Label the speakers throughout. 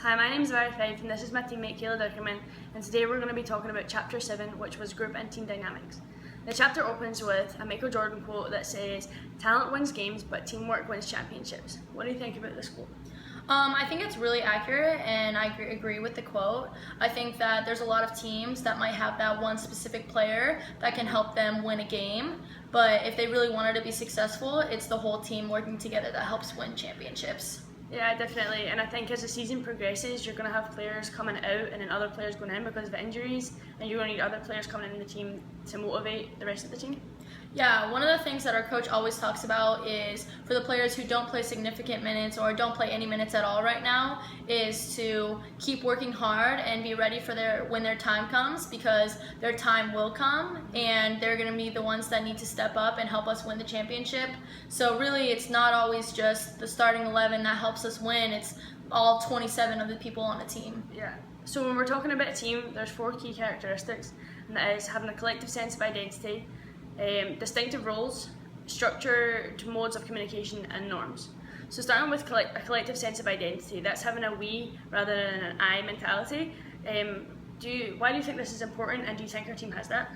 Speaker 1: Hi, my name is Mary Fife and this is my teammate Kaela Dickerman, and today we're going to be talking about Chapter 7, which was Group and Team Dynamics. The chapter opens with a Michael Jordan quote that says, "Talent wins games, but teamwork wins championships." What do you think about this quote?
Speaker 2: I think it's really accurate, and I agree with the quote. I think that there's a lot of teams that might have that one specific player that can help them win a game, but if they really wanted to be successful, it's the whole team working together that helps win championships.
Speaker 1: Yeah, definitely. And I think as the season progresses, you're going to have players coming out and then other players going in because of injuries, and you're going to need other players coming in the team to motivate the rest of the team.
Speaker 2: Yeah, one of the things that our coach always talks about is for the players who don't play significant minutes or don't play any minutes at all right now is to keep working hard and be ready for when their time comes, because their time will come and they're going to be the ones that need to step up and help us win the championship. So really it's not always just the starting 11 that helps us win, it's all 27 of the people on a team.
Speaker 1: Yeah. So when we're talking about a team, there's 4 key characteristics, and that is having a collective sense of identity, distinctive roles, structured modes of communication, and norms. So starting with a collective sense of identity, that's having a we rather than an I mentality. Why do you think this is important, and do you think our team has that?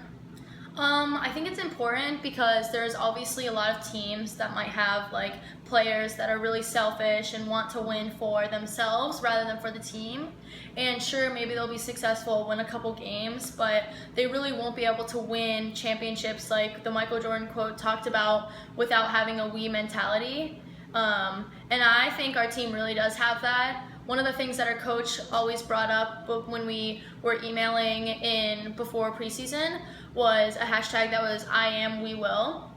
Speaker 2: I think it's important because there's obviously a lot of teams that might have like players that are really selfish and want to win for themselves rather than for the team. And sure, maybe they'll be successful, win a couple games, but they really won't be able to win championships like the Michael Jordan quote talked about without having a we mentality. And I think our team really does have that. One of the things that our coach always brought up when we were emailing in before preseason was a hashtag that was I am we will,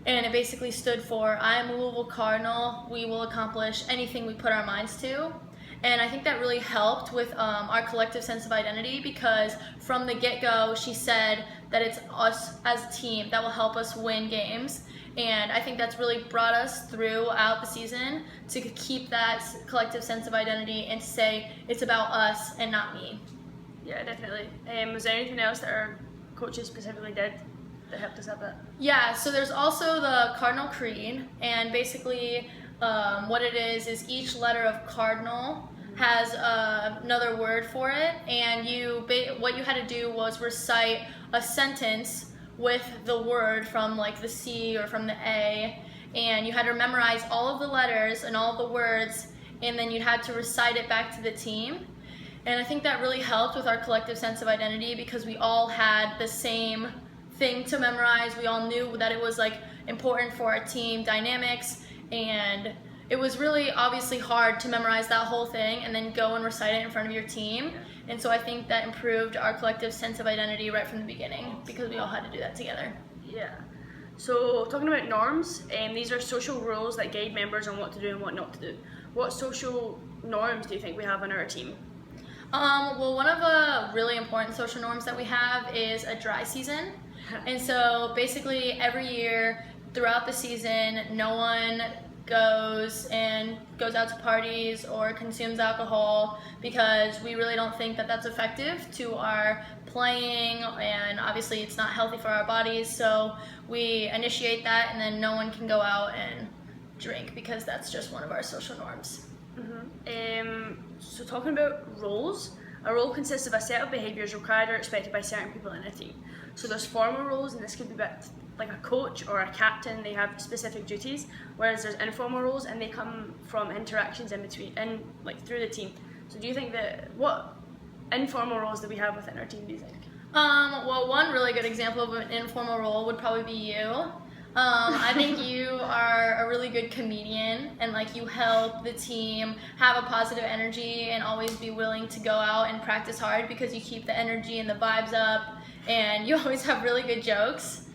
Speaker 2: and it basically stood for I am a Louisville Cardinal, we will accomplish anything we put our minds to. And I think that really helped with our collective sense of identity, because from the get-go she said that it's us as a team that will help us win games. And I think that's really brought us throughout the season to keep that collective sense of identity and to say it's about us and not me.
Speaker 1: Yeah, definitely. Was there anything else that our coaches specifically did that helped us have that?
Speaker 2: Yeah, so there's also the Cardinal Creed, and basically what it is each letter of Cardinal has another word for it, and what you had to do was recite a sentence with the word from like the C or from the A, and you had to memorize all of the letters and all of the words, and then you had to recite it back to the team. And I think that really helped with our collective sense of identity because we all had the same thing to memorize. We all knew that it was like important for our team dynamics, and it was really obviously hard to memorize that whole thing and then go and recite it in front of your team. And so I think that improved our collective sense of identity right from the beginning because we all had to do that together.
Speaker 1: Yeah. So talking about norms, these are social rules that guide members on what to do and what not to do. What social norms do you think we have on our team?
Speaker 2: Well, one of the really important social norms that we have is a dry season. And so basically every year throughout the season, no one goes out to parties or consumes alcohol because we really don't think that that's effective to our playing, and obviously it's not healthy for our bodies, so we initiate that, and then no one can go out and drink because that's just one of our social norms.
Speaker 1: So talking about roles, a role consists of a set of behaviours required or expected by certain people in a team. So there's formal roles, and this could be like a coach or a captain, they have specific duties, whereas there's informal roles and they come from interactions through the team. So do you think what informal roles do we have within our team, do you think?
Speaker 2: Well, one really good example of an informal role would probably be you. I think you are a really good comedian, and like you help the team have a positive energy and always be willing to go out and practice hard because you keep the energy and the vibes up, and you always have really good jokes.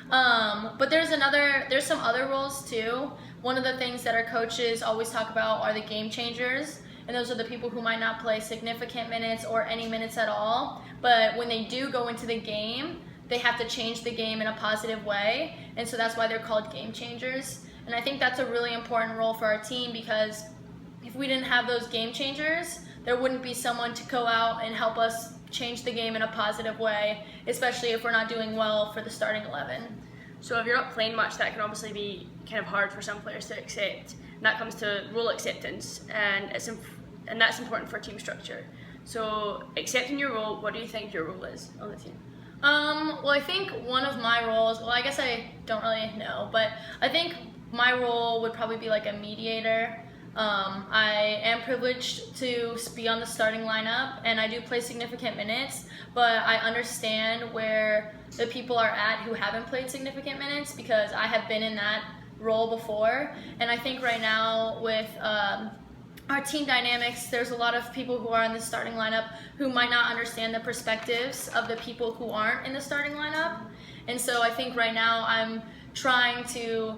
Speaker 2: But there's some other roles too. One of the things that our coaches always talk about are the game changers, and those are the people who might not play significant minutes or any minutes at all, but when they do go into the game, they have to change the game in a positive way, and so that's why they're called game changers. And I think that's a really important role for our team, because if we didn't have those game changers, there wouldn't be someone to go out and help us change the game in a positive way, especially if we're not doing well for the starting 11.
Speaker 1: So if you're not playing much, that can obviously be kind of hard for some players to accept, and that comes to role acceptance, and and that's important for team structure. So, accepting your role, what do you think your role is on the team?
Speaker 2: Well, I think one of my roles, well, I guess I don't really know, but I think my role would probably be like a mediator. I am privileged to be on the starting lineup, and I do play significant minutes, but I understand where the people are at who haven't played significant minutes, because I have been in that role before. And I think right now with our team dynamics, there's a lot of people who are in the starting lineup who might not understand the perspectives of the people who aren't in the starting lineup. And so I think right now I'm trying to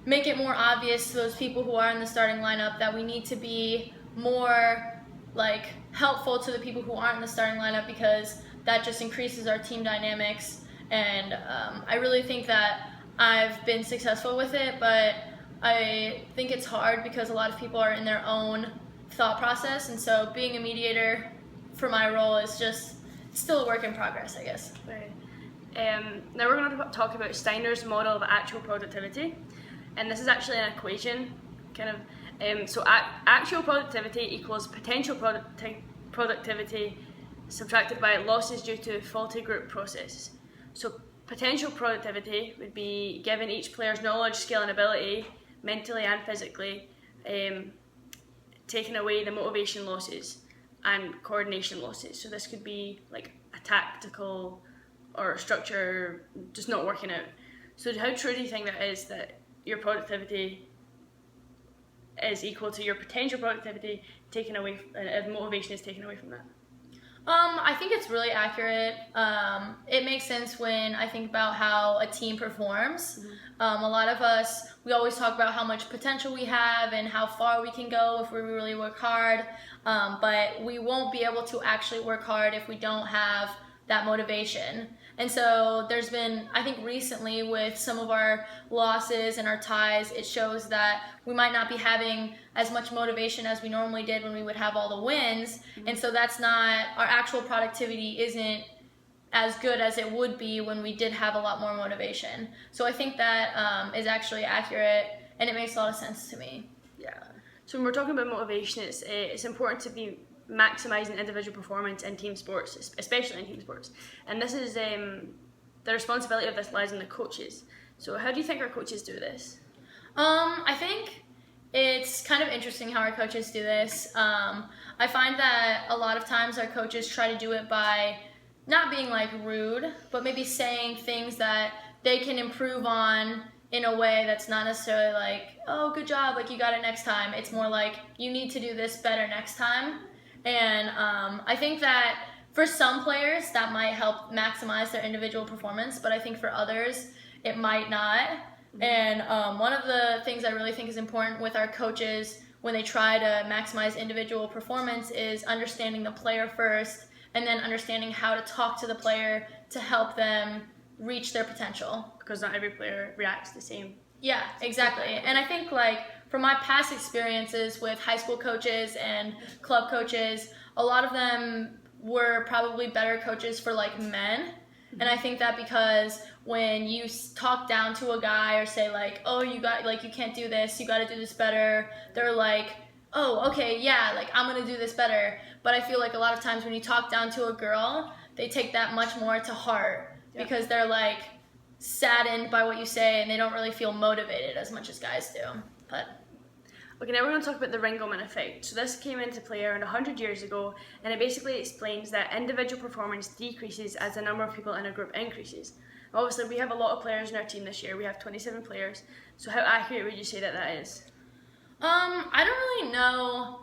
Speaker 2: make it more obvious to those people who are in the starting lineup that we need to be more like helpful to the people who aren't in the starting lineup, because that just increases our team dynamics. And I really think that I've been successful with it, but I think it's hard because a lot of people are in their own thought process, and so being a mediator for my role is just still a work in progress, I guess.
Speaker 1: Right. Now we're going to talk about Steiner's model of actual productivity, and this is actually an equation, kind of. So actual productivity equals potential productivity subtracted by losses due to faulty group processes. So potential productivity would be given each player's knowledge, skill, and ability, mentally and physically, taking away the motivation losses and coordination losses. So this could be like a tactical or a structure just not working out. So how true do you think that is, that your productivity is equal to your potential productivity taken away, and motivation is taken away from that?
Speaker 2: I think it's really accurate. It makes sense when I think about how a team performs. A lot of us, we always talk about how much potential we have and how far we can go if we really work hard, but we won't be able to actually work hard if we don't have that motivation. And so there's been, I think recently with some of our losses and our ties, it shows that we might not be having as much motivation as we normally did when we would have all the wins. And so that's not, our actual productivity isn't as good as it would be when we did have a lot more motivation. So I think that is actually accurate, and it makes a lot of sense to me.
Speaker 1: Yeah. So when we're talking about motivation, it's important to be maximising individual performance in team sports, especially in team sports. And this is the responsibility of this lies on the coaches. So how do you think our coaches do this?
Speaker 2: I think it's kind of interesting how our coaches do this. I find that a lot of times our coaches try to do it by not being like rude, but maybe saying things that they can improve on in a way that's not necessarily like, oh, good job, like you got it next time. It's more like, you need to do this better next time. And I think that for some players that might help maximize their individual performance, but I think for others it might not. And one of the things I really think is important with our coaches when they try to maximize individual performance is understanding the player first, and then understanding how to talk to the player to help them reach their potential.
Speaker 1: Because not every player reacts the same.
Speaker 2: Yeah, exactly. And I think like from my past experiences with high school coaches and club coaches, a lot of them were probably better coaches for like men. And I think that because when you talk down to a guy or say like, oh, you can't do this, you got to do this better, they're like, oh, okay, yeah, like I'm going to do this better. But I feel like a lot of times when you talk down to a girl, they take that much more to heart, because they're like saddened by what you say and they don't really feel motivated as much as guys do. But
Speaker 1: okay, now we're going to talk about the Ringelmann effect. So this came into play around 100 years ago, and it basically explains that individual performance decreases as the number of people in a group increases. Obviously, we have a lot of players in our team this year. We have 27 players. So how accurate would you say that that is?
Speaker 2: I don't really know.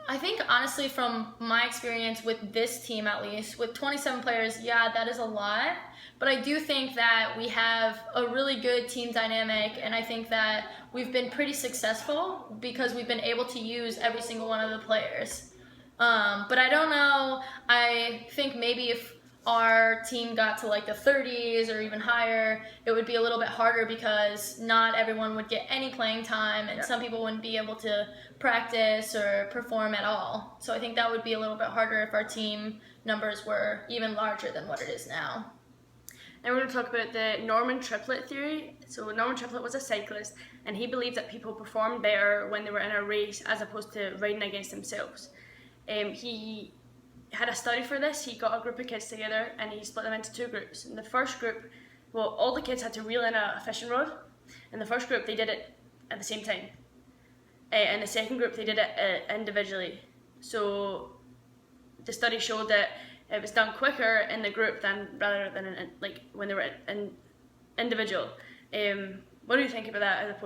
Speaker 2: I think honestly from my experience with this team, at least, with 27 players, yeah, that is a lot. But I do think that we have a really good team dynamic, and I think that we've been pretty successful because we've been able to use every single one of the players. But I don't know, I think maybe if our team got to like the 30s or even higher, it would be a little bit harder because not everyone would get any playing time, and some people wouldn't be able to practice or perform at all. So I think that would be a little bit harder if our team numbers were even larger than what it is now.
Speaker 1: Now we're going to talk about the Norman Triplet theory. So Norman Triplet was a cyclist, and he believed that people performed better when they were in a race as opposed to riding against themselves. He had a study for this. He got a group of kids together and he split them into two groups. In the first group, well, all the kids had to reel in a fishing rod. In the first group, they did it at the same time. In the second group, they did it individually. So the study showed that it was done quicker in the group rather than when they were in individual. What do you think about that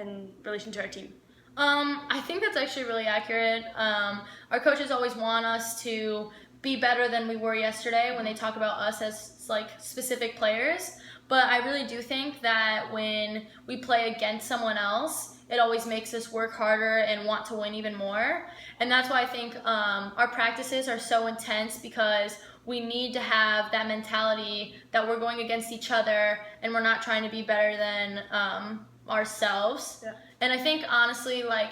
Speaker 1: in relation to our team?
Speaker 2: I think that's actually really accurate. Our coaches always want us to be better than we were yesterday when they talk about us as like specific players. But I really do think that when we play against someone else, it always makes us work harder and want to win even more. And that's why I think our practices are so intense, because we need to have that mentality that we're going against each other and we're not trying to be better than ourselves.
Speaker 1: Yeah.
Speaker 2: And I think honestly, like,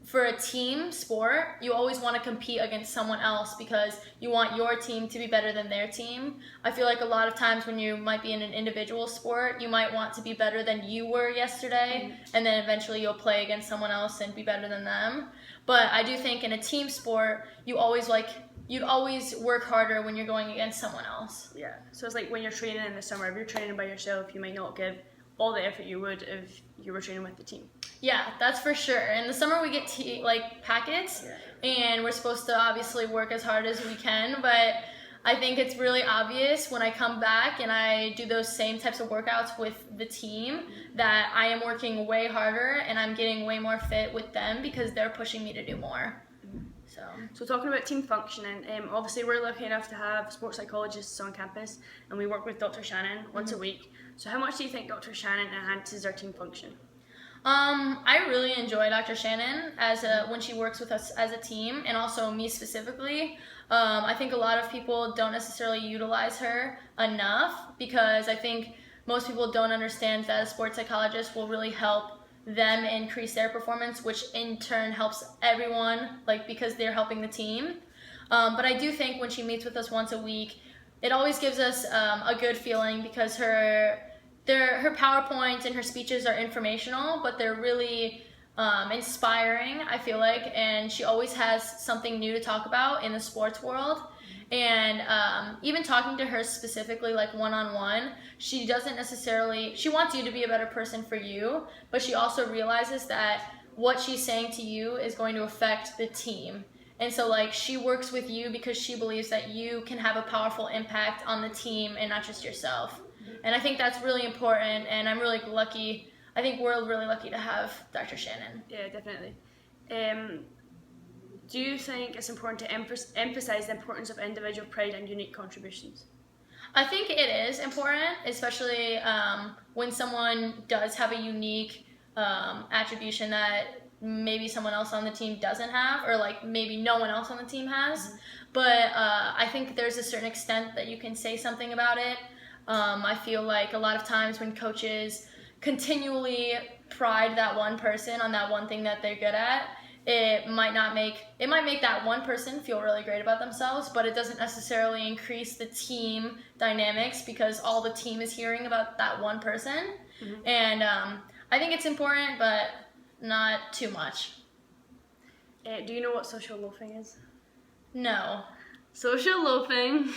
Speaker 2: for a team sport, you always want to compete against someone else because you want your team to be better than their team. I feel like a lot of times when you might be in an individual sport, you might want to be better than you were yesterday, and then eventually you'll play against someone else and be better than them. But I do think in a team sport, you'd always work harder when you're going against someone else.
Speaker 1: Yeah. So it's like when you're training in the summer, if you're training by yourself, you might not give all the effort you would if you were training with the team.
Speaker 2: Yeah, that's for sure. In the summer we get packets, and we're supposed to obviously work as hard as we can, but I think it's really obvious when I come back and I do those same types of workouts with the team that I am working way harder and I'm getting way more fit with them because they're pushing me to do more.
Speaker 1: So talking about team functioning, obviously we're lucky enough to have sports psychologists on campus, and we work with Dr. Shannon once a week. So how much do you think Dr. Shannon enhances our team function?
Speaker 2: I really enjoy Dr. Shannon when she works with us as a team, and also me specifically. I think a lot of people don't necessarily utilize her enough, because I think most people don't understand that a sports psychologist will really help them increase their performance, which in turn helps everyone, because they're helping the team. But I do think when she meets with us once a week, it always gives us a good feeling, because her PowerPoints and her speeches are informational, but they're really inspiring, I feel like, and she always has something new to talk about in the sports world. And even talking to her specifically, one-on-one, she wants you to be a better person for you, but she also realizes that what she's saying to you is going to affect the team. And so she works with you because she believes that you can have a powerful impact on the team and not just yourself. And I think that's really important, and I'm really lucky. I think we're really lucky to have Dr. Shannon.
Speaker 1: Yeah, definitely. Do you think it's important to emphasize the importance of individual pride and unique contributions?
Speaker 2: I think it is important, especially when someone does have a unique attribution that maybe someone else on the team doesn't have, or maybe no one else on the team has. But I think there's a certain extent that you can say something about it. I feel like a lot of times when coaches continually pride that one person on that one thing that they're good at, it might make that one person feel really great about themselves, but it doesn't necessarily increase the team dynamics because all the team is hearing about that one person. And I think it's important, but not too much.
Speaker 1: Do you know what social loafing is?
Speaker 2: No.
Speaker 1: Social loafing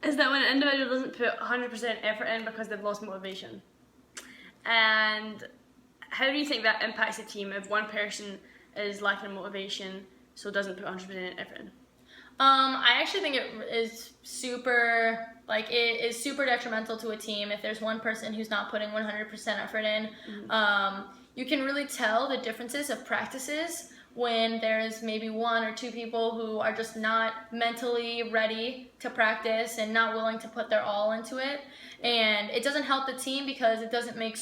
Speaker 1: is that when an individual doesn't put 100% effort in because they've lost motivation. And how do you think that impacts the team if one person is lacking motivation, so doesn't put 100% effort in?
Speaker 2: I actually think it is super detrimental to a team if there's one person who's not putting 100% effort in. You can really tell the differences of practices when there's maybe one or two people who are just not mentally ready to practice and not willing to put their all into it. And it doesn't help the team because it doesn't make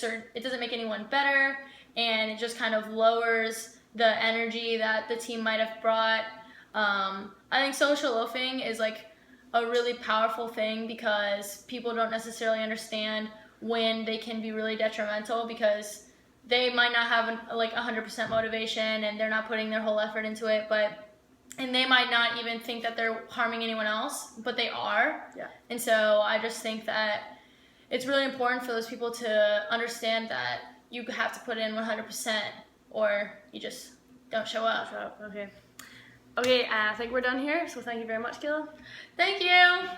Speaker 2: anyone better, and it just kind of lowers the energy that the team might have brought. I think social loafing is a really powerful thing because people don't necessarily understand when they can be really detrimental, because they might not have 100% motivation and they're not putting their whole effort into it, and they might not even think that they're harming anyone else, but they are.
Speaker 1: Yeah.
Speaker 2: And so I just think that it's really important for those people to understand that you have to put in 100% or you just don't show up.
Speaker 1: Shut up. Okay. Okay, I think we're done here. So thank you very much, Kaela.
Speaker 2: Thank you.